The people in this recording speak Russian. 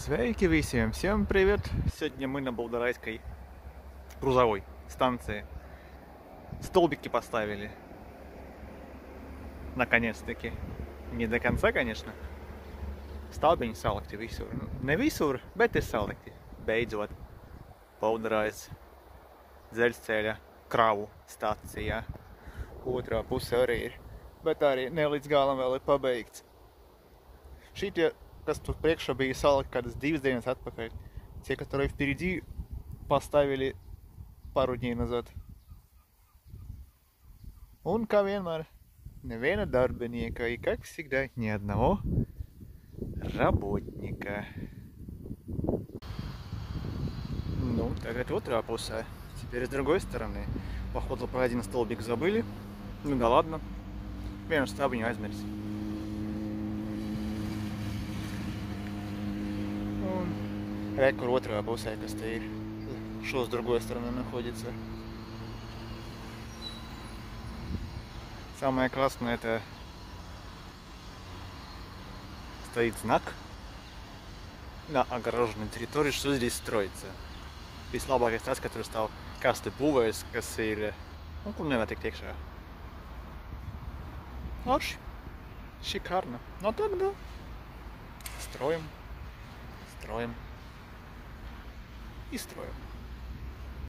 Sveiki visiem! Всем привет! Сегодня мы на Болдорайской грузовой станции столбики поставили. Наконец-таки. Не до конца, конечно. Stābiņi salikti visur. Ne visur, bet ir salikti. Beidzot. Boldorais dzeļceļa kravu stacijā. Otrā puse arī ir. Bet arī ne līdz galam vēl ir pabeigts. Šitie, kas тут priekšā bija salikti kādas 2 dienas atpakaļ. Те, которые впереди, поставили пару дней назад. Un kā vienmēr, neviena darbinieka, и как всегда, ни одного работника. Ну, tagad otrā pusē. Теперь с другой стороны. Походу про один столбик забыли. Ну да ладно. Vienu stābiņu aizmirst. Un rekur otrā pusē, kas te ir. Šo с другой стороны находится. Самое классное, это стоит знак на огороженной территории, что здесь строится. Vislabākais tas, ka tur stāv kas te būvēs, kas ir, kur nevar tikt iekšā. Очень шикарно. Но тогда строим и строим.